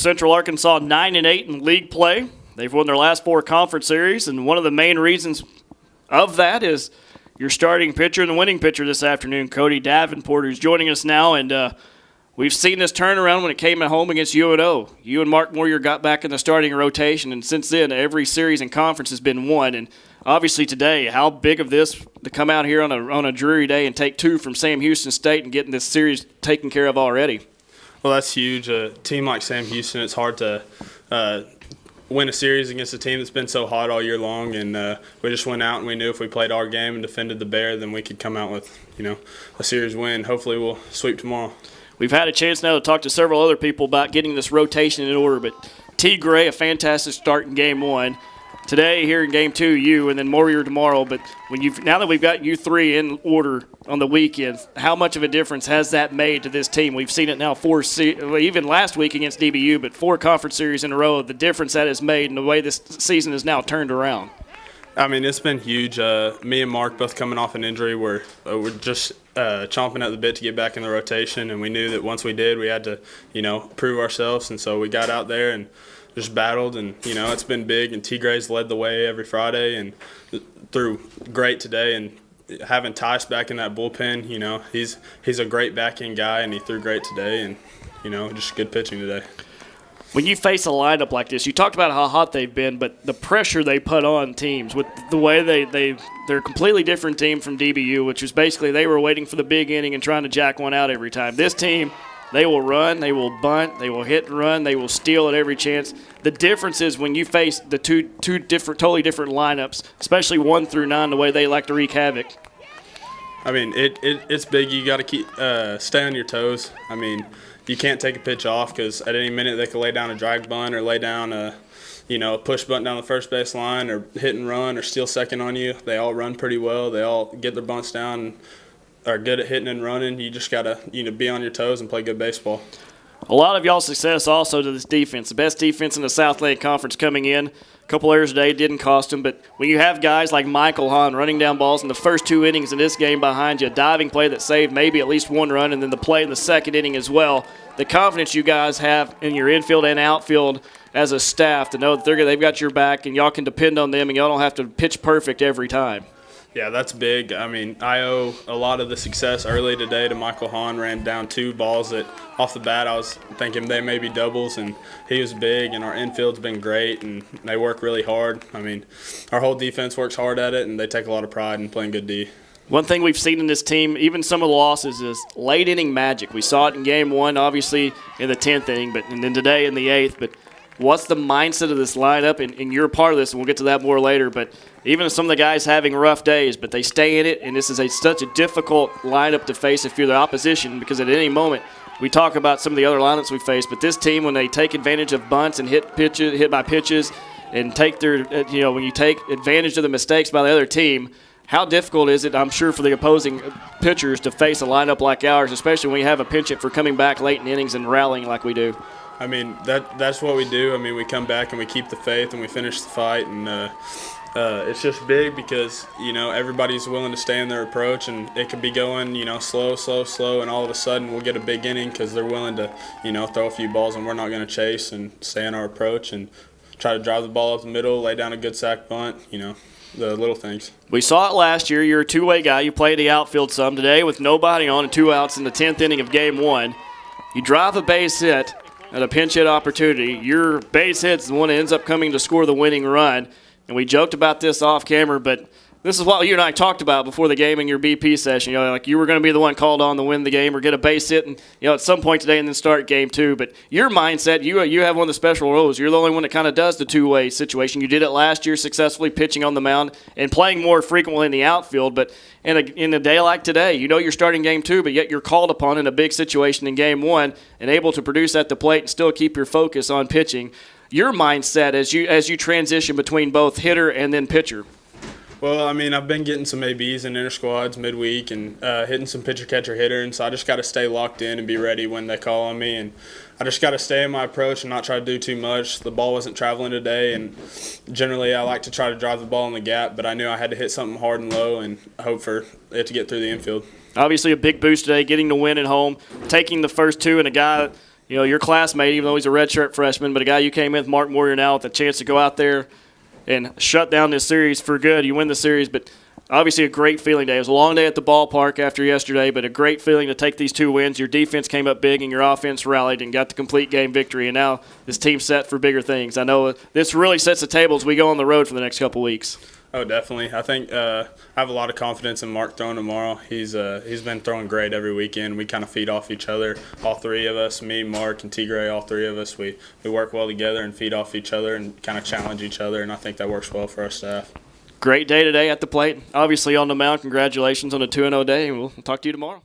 Central Arkansas 9-8 in league play. They've won their last 4 conference series, and one of the main reasons of that is your starting pitcher and the winning pitcher this afternoon, Cody Davenport, who's joining us now. And we've seen this turnaround when it came at home against UNO. You and Mark Moyer got back in the starting rotation, and since then, every series and conference has been won. And obviously today, how big of this to come out here on a dreary day and take 2 from Sam Houston State and getting this series taken care of already? Well, that's huge. A team like Sam Houston, it's hard to win a series against a team that's been so hot all year long. And we just went out and we knew if we played our game and defended the Bear, then we could come out with, a series win. Hopefully we'll sweep tomorrow. We've had a chance now to talk to several other people about getting this rotation in order, but T. Gray, a fantastic start in Game 1. Today, here in Game 2, you, and then Moyer tomorrow. But now that we've got you 3 in order on the weekend, how much of a difference has that made to this team? We've seen it now even last week against DBU, but 4 conference series in a row, the difference that has made and the way this season is now turned around. I mean, it's been huge. Me and Mark both coming off an injury. We're just chomping at the bit to get back in the rotation, and we knew that once we did, we had to, prove ourselves. And so we got out there and just battled, and, it's been big. And T. Gray's led the way every Friday and threw great today. And having Tice back in that bullpen, he's a great back-end guy, and he threw great today. And, just good pitching today. When you face a lineup like this, you talked about how hot they've been, but the pressure they put on teams with the way they're a completely different team from DBU, which was basically they were waiting for the big inning and trying to jack one out every time. This team, they will run, they will bunt, they will hit and run, they will steal at every chance. The difference is when you face the two totally different lineups, especially 1 through 9, the way they like to wreak havoc. I mean, it's big. You got to keep stay on your toes. I mean, you can't take a pitch off because at any minute they could lay down a drag bunt or lay down a push bunt down the first base line or hit and run or steal second on you. They all run pretty well. They all get their bunts down and are good at hitting and running. You just got to be on your toes and play good baseball. A lot of y'all's success also to this defense. The best defense in the Southland Conference coming in. A couple errors today didn't cost them, but when you have guys like Michael Hahn running down balls in the first 2 innings in this game behind you, a diving play that saved maybe at least 1 run, and then the play in the second inning as well, the confidence you guys have in your infield and outfield as a staff to know that they've got your back and y'all can depend on them and y'all don't have to pitch perfect every time. Yeah, that's big. I mean, I owe a lot of the success early today to Michael Hahn. Ran down 2 balls that off the bat I was thinking they may be doubles, and he was big, and our infield's been great, and they work really hard. I mean, our whole defense works hard at it, and they take a lot of pride in playing good D. One thing we've seen in this team, even some of the losses, is late inning magic. We saw it in Game 1, obviously, in the 10th inning, and then today in the 8th. But what's the mindset of this lineup? And you're a part of this, and we'll get to that more later. But even some of the guys having rough days, but they stay in it, and this is such a difficult lineup to face if you're the opposition, because at any moment we talk about some of the other lineups we face, but this team, when they take advantage of bunts and hit by pitches and take their, when you take advantage of the mistakes by the other team, how difficult is it, I'm sure, for the opposing pitchers to face a lineup like ours, especially when you have a pinch hit for coming back late in innings and rallying like we do? I mean, that's what we do. I mean, we come back and we keep the faith and we finish the fight, and it's just big because, everybody's willing to stay in their approach, and it could be going, slow, and all of a sudden we'll get a big inning because they're willing to, throw a few balls, and we're not going to chase and stay in our approach and try to drive the ball up the middle, lay down a good sack bunt, the little things. We saw it last year. You're a two-way guy. You played the outfield some. Today, with nobody on and 2 outs in the 10th inning of Game 1, you drive a base hit at a pinch hit opportunity. Your base hit's the one that ends up coming to score the winning run. And we joked about this off camera, but this is what you and I talked about before the game in your BP session. Like you were going to be the one called on to win the game or get a base hit, and at some point today, and then start Game 2. But your mindset, you have one of the special roles. You're the only one that kind of does the two-way situation. You did it last year, successfully pitching on the mound and playing more frequently in the outfield. But in a day like today, you're starting Game 2, but yet you're called upon in a big situation in Game 1 and able to produce at the plate and still keep your focus on pitching. Your mindset as you transition between both hitter and then pitcher. Well, I mean, I've been getting some ABs and inter squads midweek and hitting some pitcher, catcher, hitter, and so I just got to stay locked in and be ready when they call on me. And I just got to stay in my approach and not try to do too much. The ball wasn't traveling today, and generally I like to try to drive the ball in the gap, but I knew I had to hit something hard and low and hope for it to get through the infield. Obviously a big boost today, getting the win at home, taking the first 2, and a guy your classmate, even though he's a redshirt freshman, but a guy you came in with, Mark Moyer, now with a chance to go out there and shut down this series for good. You win the series, but obviously a great feeling day. It was a long day at the ballpark after yesterday, but a great feeling to take these 2 wins. Your defense came up big and your offense rallied and got the complete game victory, and now this team's set for bigger things. I know this really sets the table as we go on the road for the next couple weeks. Oh, definitely. I think I have a lot of confidence in Mark throwing tomorrow. He's been throwing great every weekend. We kind of feed off each other, all 3 of us, me, Mark, and T-Gray, all 3 of us. We work well together and feed off each other and kind of challenge each other, and I think that works well for our staff. Great day today at the plate. Obviously on the mound, congratulations on a 2-0 day, and we'll talk to you tomorrow.